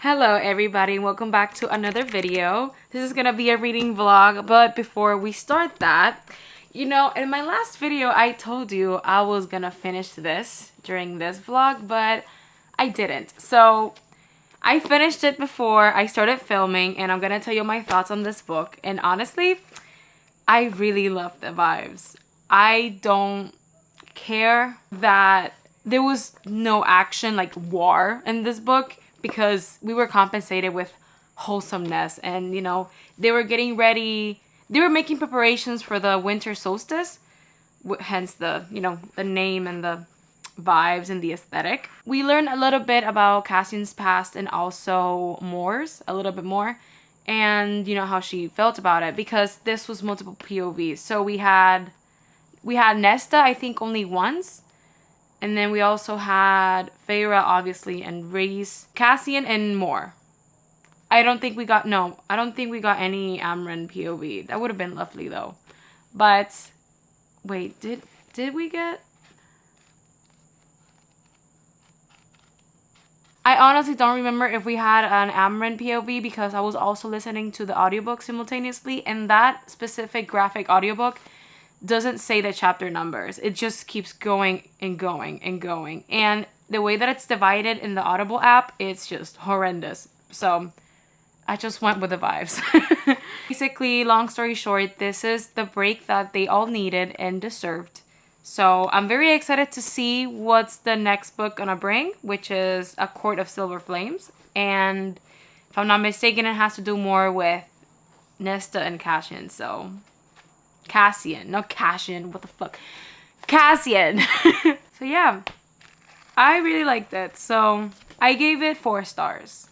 Hello everybody and welcome back to another video. This is gonna be a reading vlog, but before we start that, in my last video I told you I was gonna finish this during this vlog, but I didn't. So I finished it before I started filming and I'm gonna tell you my thoughts on this book. And honestly, I really love the vibes. I don't care that there was no action like war in this book, because we were compensated with wholesomeness, and they were getting ready, they were making preparations for the winter solstice, hence the the name and the vibes and the aesthetic. We learned a little bit about Cassian's past and also Moore's a little bit more, and how she felt about it, because this was multiple POVs. So we had Nesta, I think, only once. And then we also had Feyre, obviously, and Reese, Cassian, and more. I don't think we got any Amren POV. That would have been lovely, though. But, wait, did we get... I honestly don't remember if we had an Amren POV, because I was also listening to the audiobook simultaneously, and that specific graphic audiobook doesn't say the chapter numbers. It just keeps going and going and going. And the way that it's divided in the Audible app, it's just horrendous. So I just went with the vibes. Basically, long story short, this is the break that they all needed and deserved. So I'm very excited to see what's the next book gonna bring, which is A Court of Silver Flames. And if I'm not mistaken, it has to do more with Nesta and Cassian. So Cassian, not Cassian, what the fuck? Cassian. So yeah, I really liked it. So I gave it 4 stars.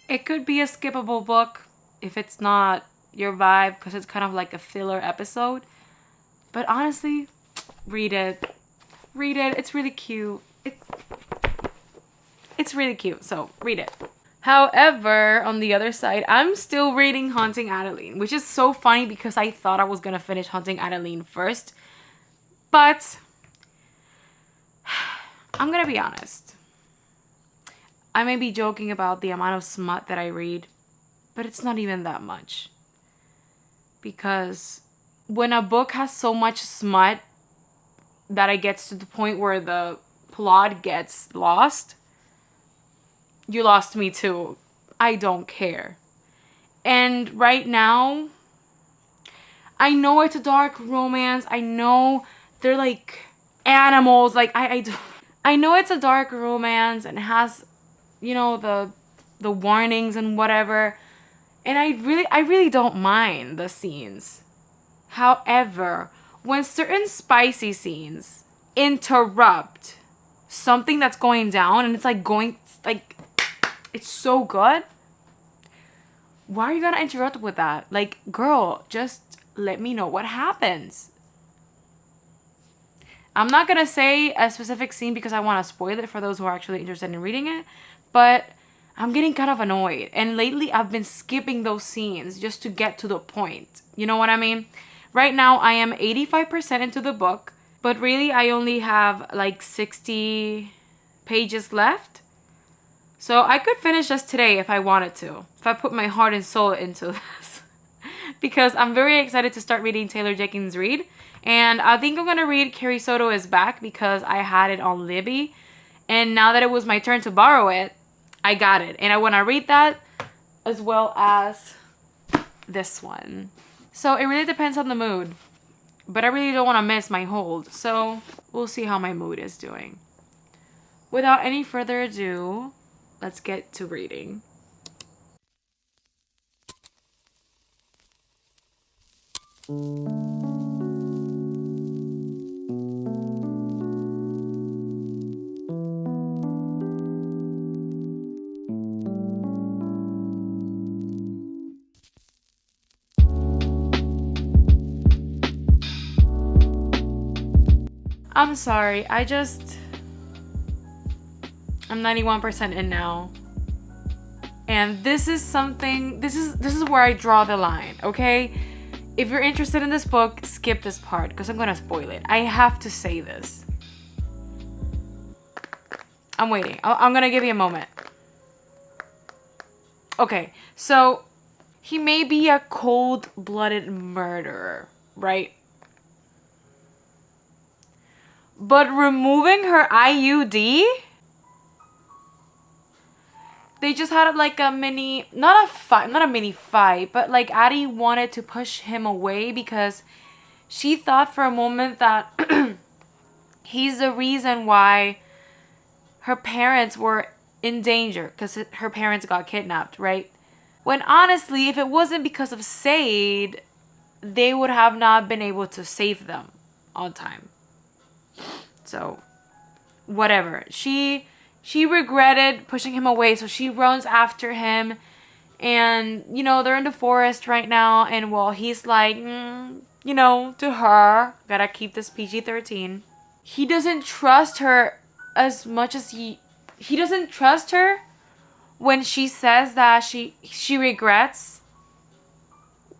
It could be a skippable book if it's not your vibe, because it's kind of like a filler episode. But honestly, read it. Read it. It's really cute. It's really cute. So read it. However, on the other side, I'm still reading Haunting Adeline, which is so funny because I thought I was going to finish Haunting Adeline first. But I'm going to be honest. I may be joking about the amount of smut that I read, but it's not even that much. Because when a book has so much smut that it gets to the point where the plot gets lost, you lost me too. I don't care. And right now, I know it's a dark romance. I know they're like animals. Like I know it's a dark romance and it has, the warnings and whatever. And I really don't mind the scenes. However, when certain spicy scenes interrupt something that's going down, and it's so good, why are you gonna interrupt with that? Like, girl, just let me know what happens. I'm not gonna say a specific scene because I want to spoil it for those who are actually interested in reading it, but I'm getting kind of annoyed. And lately I've been skipping those scenes just to get to the point. You know what I mean? Right now I am 85% into the book, but really I only have like 60 pages left. So I could finish this today if I wanted to, if I put my heart and soul into this. Because I'm very excited to start reading Taylor Jenkins' Reid. And I think I'm going to read Carrie Soto Is Back because I had it on Libby. And now that it was my turn to borrow it, I got it. And I want to read that as well as this one. So it really depends on the mood. But I really don't want to miss my hold. So we'll see how my mood is doing. Without any further ado, let's get to reading. I'm sorry, I'm 91% in now. And this is where I draw the line, okay? If you're interested in this book, skip this part because I'm gonna spoil it. I have to say this. I'm waiting. I'm gonna give you a moment. Okay, so he may be a cold-blooded murderer, right? But removing her IUD? They just had like a mini, not a mini fight, but like Addie wanted to push him away because she thought for a moment that he's the reason why her parents were in danger because her parents got kidnapped, right? When honestly, if it wasn't because of Sade, they would have not been able to save them on time. So, whatever. She regretted pushing him away, so she runs after him. And, you know, they're in the forest right now. And, well, he's like, you know, to her, gotta keep this PG-13. He doesn't trust her as much as he doesn't trust her when she says that she regrets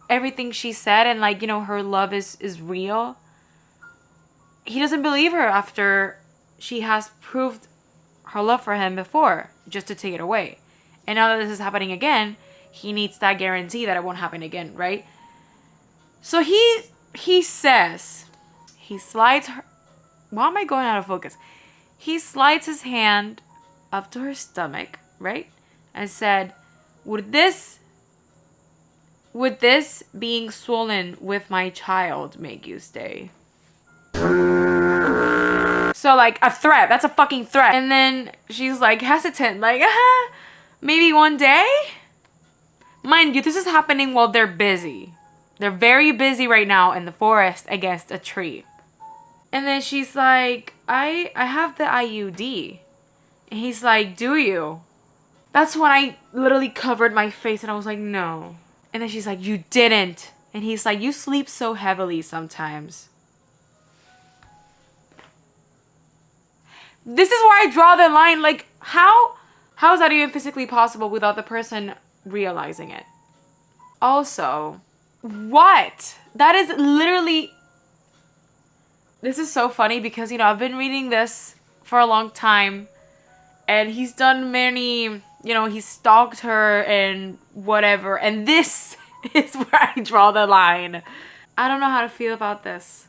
everything she said and, like, you know, her love is real. He doesn't believe her after she has proved her love for him before, just to take it away. And now that this is happening again, he needs that guarantee that it won't happen again, right? So he says, he slides her, why am I going out of focus? He slides his hand up to her stomach, right? And said, would this being swollen with my child make you stay? So, like, a threat. That's a fucking threat. And then she's, like, hesitant. Like, maybe one day? Mind you, this is happening while they're busy. They're very busy right now in the forest against a tree. And then she's like, I have the IUD. And he's like, do you? That's when I literally covered my face and I was like, no. And then she's like, you didn't. And he's like, you sleep so heavily sometimes. This is where I draw the line. Like, how is that even physically possible without the person realizing it? Also, what? That is literally... This is so funny because, you know, I've been reading this for a long time. And he's done many, you know, he's stalked her and whatever. And this is where I draw the line. I don't know how to feel about this.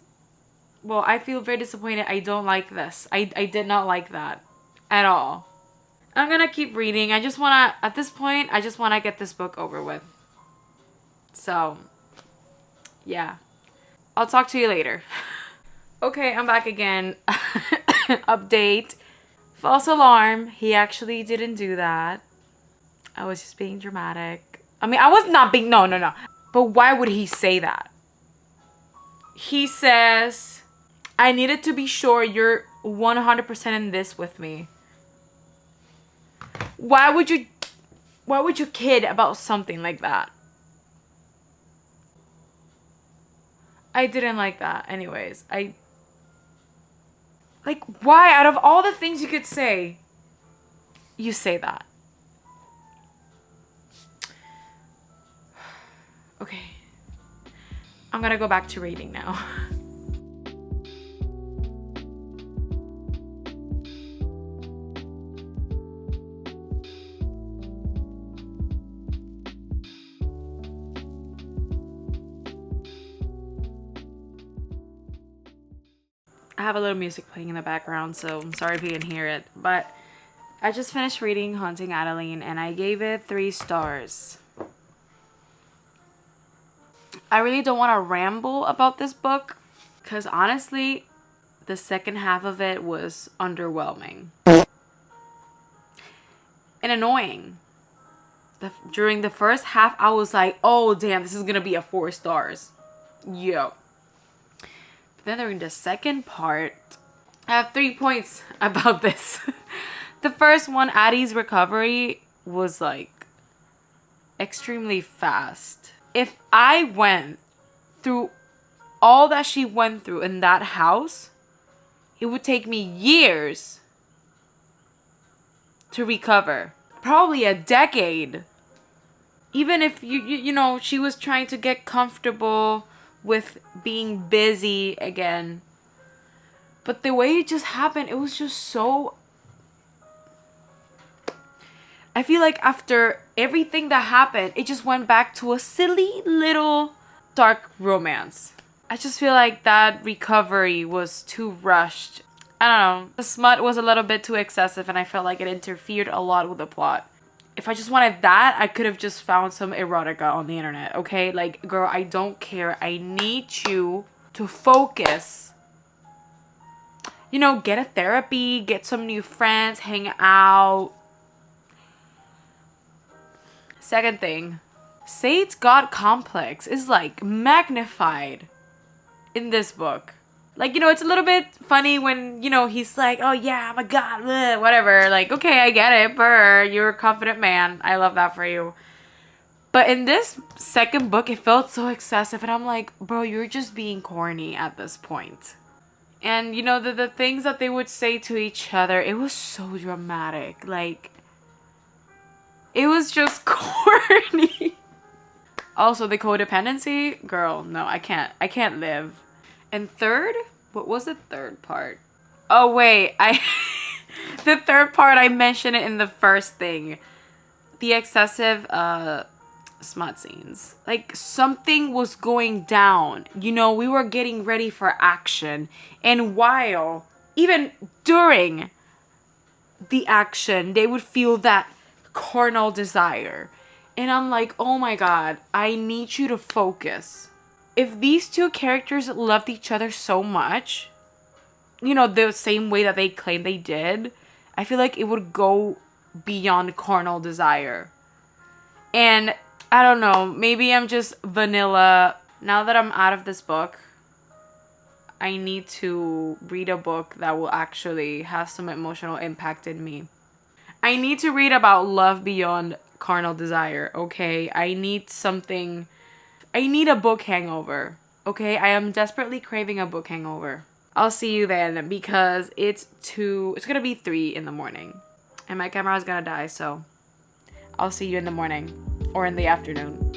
Well, I feel very disappointed. I don't like this. I did not like that at all. I'm gonna keep reading. I just wanna, at this point, I just wanna get this book over with. So, yeah. I'll talk to you later. Okay, I'm back again. Update. False alarm. He actually didn't do that. I was just being dramatic. I mean, I was not being, no. But why would he say that? He says, I needed to be sure you're 100% in this with me. Why would you kid about something like that? I didn't like that. Anyways, like, why? Out of all the things you could say, you say that. Okay. I'm gonna go back to reading now. I have a little music playing in the background, so I'm sorry if you can hear it. But I just finished reading Haunting Adeline, and I gave it 3 stars. I really don't want to ramble about this book, because honestly, the second half of it was underwhelming. And annoying. During the first half, I was like, oh damn, this is going to be a 4 stars. Yo. Then during the second part, I have 3 points about this. The first one, Addie's recovery was like extremely fast. If I went through all that she went through in that house, it would take me years to recover. Probably a decade. Even if you know, she was trying to get comfortable with being busy again. But the way it just happened, it was just so... I feel like after everything that happened, it just went back to a silly little dark romance. I just feel like that recovery was too rushed. I don't know. The smut was a little bit too excessive and I felt like it interfered a lot with the plot. If I just wanted that, I could have just found some erotica on the internet, okay? Like, girl, I don't care. I need you to focus. You know, get a therapy, get some new friends, hang out. Second thing, Sade's God complex is like magnified in this book. Like, you know, it's a little bit funny when, you know, he's like, oh yeah, I'm a god, bleh, whatever. Like, okay, I get it, brr, you're a confident man. I love that for you. But in this second book, it felt so excessive. And I'm like, bro, you're just being corny at this point. And, you know, the things that they would say to each other, it was so dramatic. Like, it was just corny. Also, the codependency, girl, no, I can't live. And third, what was the third part? Oh wait, the third part, I mentioned it in the first thing. The excessive smut scenes. Like, something was going down. You know, we were getting ready for action. And while, even during the action, they would feel that carnal desire. And I'm like, oh my god, I need you to focus. If these two characters loved each other so much, you know, the same way that they claim they did, I feel like it would go beyond carnal desire. And I don't know, maybe I'm just vanilla. Now that I'm out of this book, I need to read a book that will actually have some emotional impact in me. I need to read about love beyond carnal desire, okay? I need a book hangover, okay? I am desperately craving a book hangover. I'll see you then because it's gonna be 3 in the morning. And my camera is gonna die, so I'll see you in the morning or in the afternoon.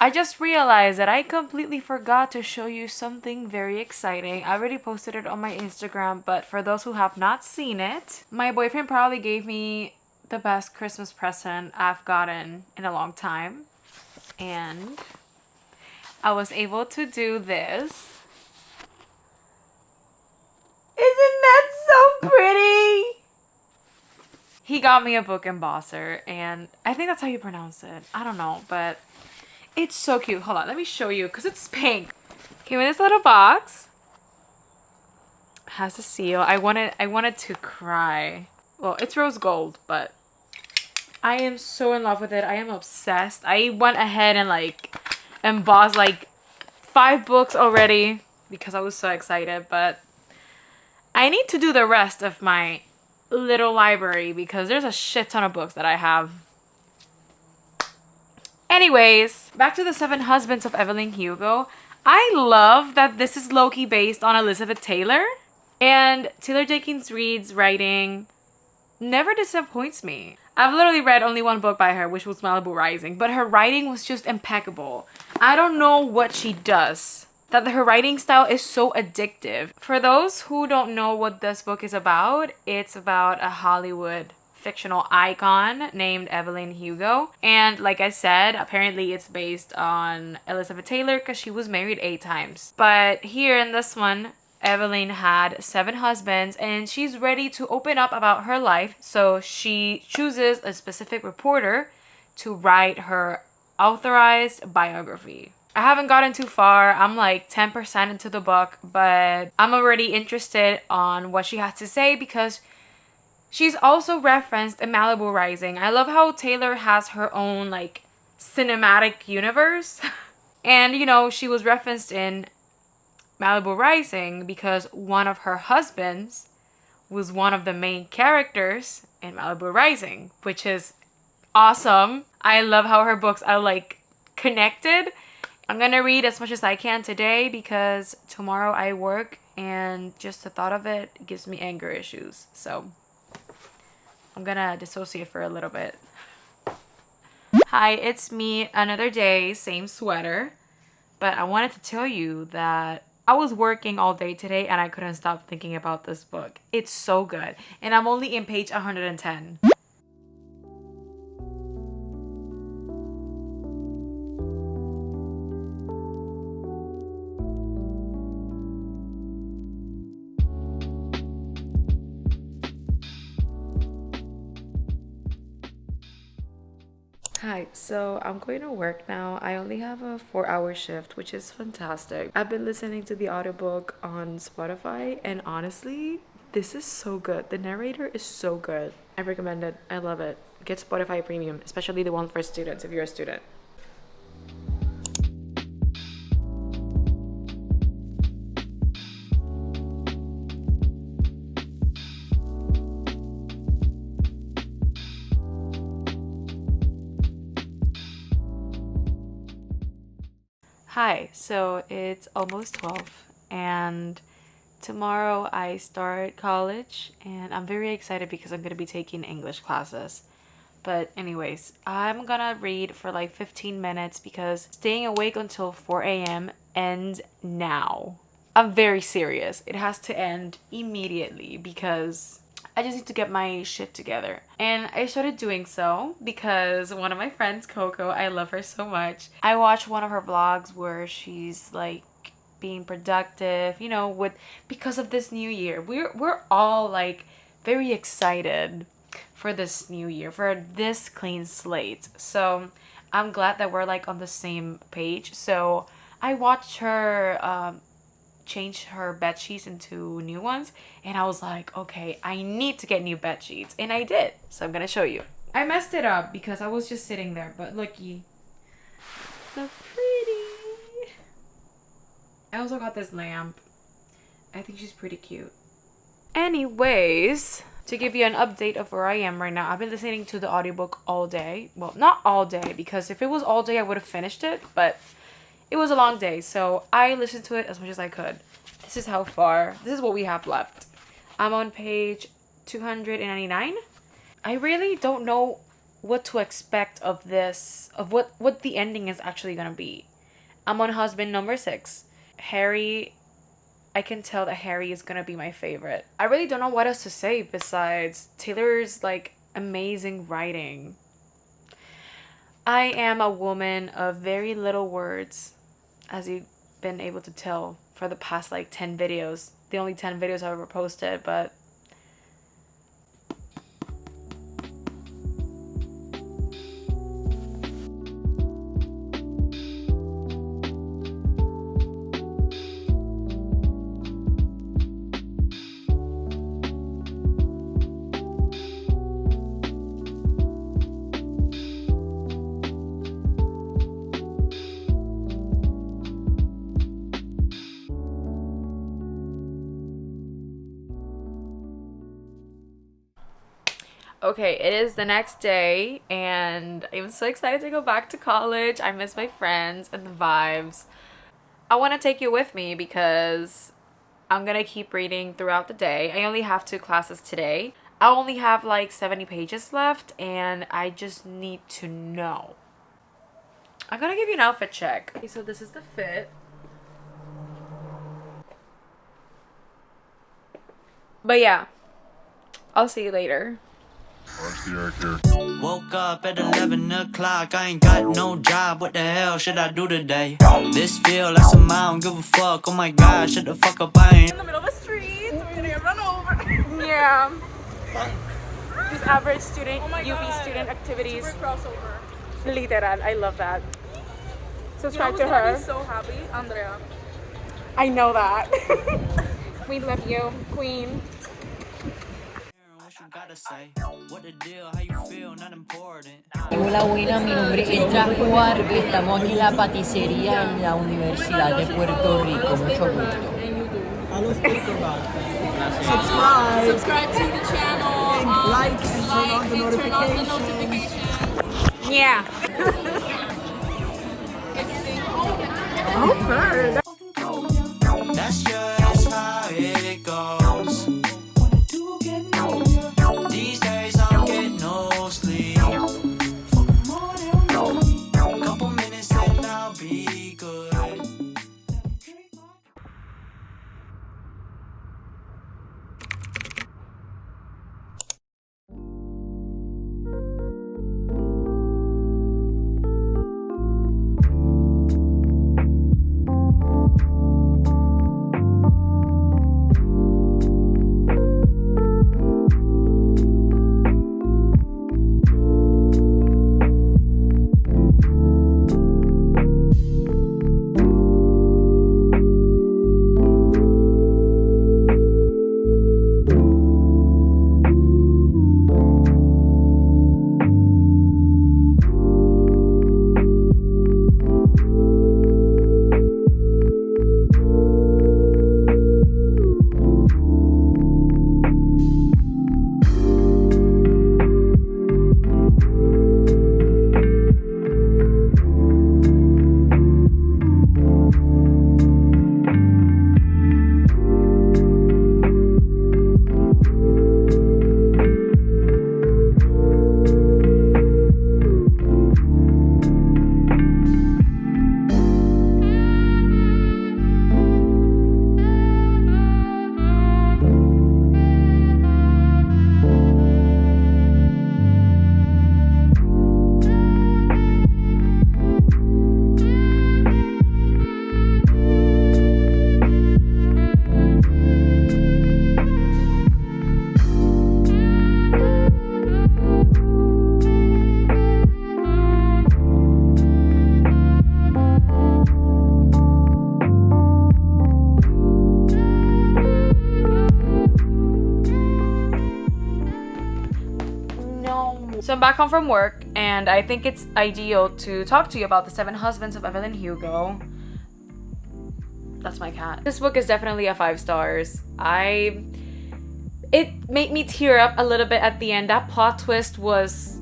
I just realized that I completely forgot to show you something very exciting. I already posted it on my Instagram, but for those who have not seen it, my boyfriend probably gave me the best Christmas present I've gotten in a long time. And I was able to do this. Isn't that so pretty? He got me a book embosser, and I think that's how you pronounce it. I don't know, but it's so cute. Hold on, let me show you because it's pink. Came in this little box. Has a seal. I wanted to cry. Well, it's rose gold, but I am so in love with it. I am obsessed. I went ahead and like embossed like 5 books already because I was so excited, but I need to do the rest of my little library because there's a shit ton of books that I have. Anyways, back to the 7 Husbands of Evelyn Hugo. I love that this is low-key based on Elizabeth Taylor. And Taylor Jenkins Reid's writing never disappoints me. I've literally read only 1 book by her, which was Malibu Rising. But her writing was just impeccable. I don't know what she does, that her writing style is so addictive. For those who don't know what this book is about, it's about a Hollywood fictional icon named Evelyn Hugo. And like I said, apparently it's based on Elizabeth Taylor because she was married 8 times. But here in this one, Evelyn had 7 husbands and she's ready to open up about her life. So she chooses a specific reporter to write her authorized biography. I haven't gotten too far. I'm like 10% into the book, but I'm already interested on what she has to say because she's also referenced in Malibu Rising. I love how Taylor has her own like cinematic universe. And you know, she was referenced in Malibu Rising because one of her husbands was one of the main characters in Malibu Rising, which is awesome. I love how her books are like connected. I'm gonna read as much as I can today because tomorrow I work and just the thought of it gives me anger issues. So I'm gonna dissociate for a little bit. Hi, it's me. Another day, same sweater. But I wanted to tell you that I was working all day today and I couldn't stop thinking about this book. It's so good. And I'm only in page 110. Hi, so I'm going to work now. I only have a 4-hour shift, which is fantastic. I've been listening to the audiobook on Spotify, and honestly, this is so good. The narrator is so good. I recommend it. I love it. Get Spotify Premium, especially the one for students if you're a student. Hi, so it's almost 12 and tomorrow I start college and I'm very excited because I'm going to be taking English classes. But anyways, I'm gonna read for like 15 minutes because staying awake until 4 a.m. ends now. I'm very serious. It has to end immediately because I just need to get my shit together. And I started doing so because one of my friends, Coco, I love her so much. I watched one of her vlogs where she's like being productive, you know, because of this new year. We're all like very excited for this new year, for this clean slate. So I'm glad that we're like on the same page. So I watched her change her bed sheets into new ones and I was like, okay, I need to get new bed sheets, and I did. So I'm gonna show you. I messed it up because I was just sitting there, but looky, so pretty. I also got this lamp. I think she's pretty cute. Anyways, to give you an update of where I am right now, I've been listening to the audiobook all day. Well, not all day, because if it was all day I would have finished it, but it was a long day, so I listened to it as much as I could. This is how far. This is what we have left. I'm on page 299. I really don't know what to expect of this, of what the ending is actually gonna be. I'm on husband number 6. Harry, I can tell that Harry is gonna be my favorite. I really don't know what else to say besides Taylor's like amazing writing. I am a woman of very little words, as you've been able to tell for the past like 10 videos. The only 10 videos I've ever posted, but okay, it is the next day and I'm so excited to go back to college. I miss my friends and the vibes. I want to take you with me because I'm gonna keep reading throughout the day. I only have 2 classes today. I only have like 70 pages left and I just need to know. I'm gonna give you an outfit check. Okay, so this is the fit. But yeah, I'll see you later. Woke up at 11 o'clock, I ain't got no job, what the hell should I do today? This feel like some I don't give a fuck, oh my god, shut the fuck up, I ain't in the middle of a street, so we're gonna get run over. Yeah. This average student, Oh UP student activities. Super crossover. Literal, I love that. Subscribe You to know who's gonna her. be so happy, Andrea. I know that. We love you, queen. what you gotta say. What the deal, how you feel, not important. Hola, buenas, mi nombre es Jaguar. Estamos en la paticería en la Universidad de Puerto Rico. Mucho gusto. Subscribe to the channel. Like and turn on the notifications. Yeah. Okay. That's just how it goes. These days I'm So I'm back home from work, and I think it's ideal to talk to you about The 7 Husbands of Evelyn Hugo. That's my cat. This book is definitely a 5 stars. It made me tear up a little bit at the end. That plot twist was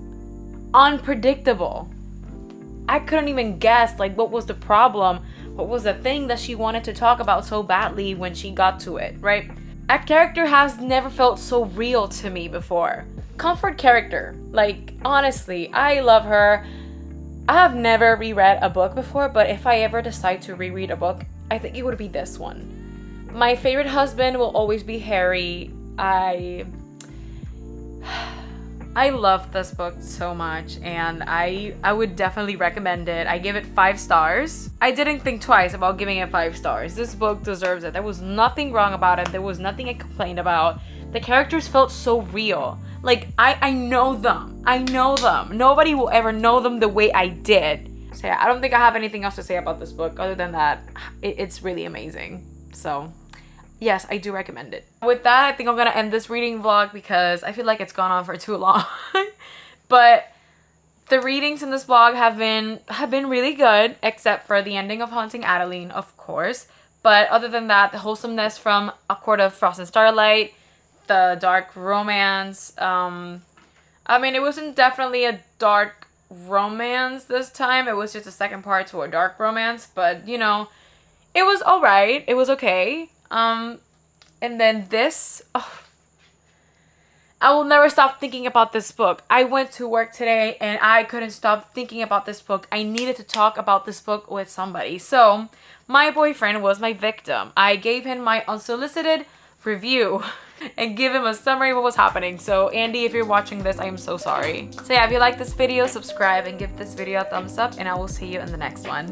unpredictable. I couldn't even guess, like, what was the problem? What was the thing that she wanted to talk about so badly when she got to it, right? A character has never felt so real to me before. Comfort character. Like, honestly, I love her. I have never reread a book before, but if I ever decide to reread a book, I think it would be this one. My favorite husband will always be Harry. I love this book so much, and I would definitely recommend it. I give it 5 stars. I didn't think twice about giving it 5 stars. This book deserves it. There was nothing wrong about it. There was nothing I complained about. The characters felt so real. Like, I know them. I know them. Nobody will ever know them the way I did. So yeah, I don't think I have anything else to say about this book other than that it's really amazing. So yes, I do recommend it. With that, I think I'm gonna end this reading vlog because I feel like it's gone on for too long. But the readings in this vlog have been really good, except for the ending of Haunting Adeline, of course. But other than that, the wholesomeness from A Court of Frost and Starlight, the dark romance. I mean, it wasn't definitely a dark romance this time. It was just a second part to a dark romance, but you know, it was alright. It was okay. And then this, I will never stop thinking about this book. I went to work today and I couldn't stop thinking about this book. I needed to talk about this book with somebody. So my boyfriend was my victim. I gave him my unsolicited review and give him a summary of what was happening. So Andy, if you're watching this, I am so sorry. So yeah, if you like this video, subscribe and give this video a thumbs up, and I will see you in the next one.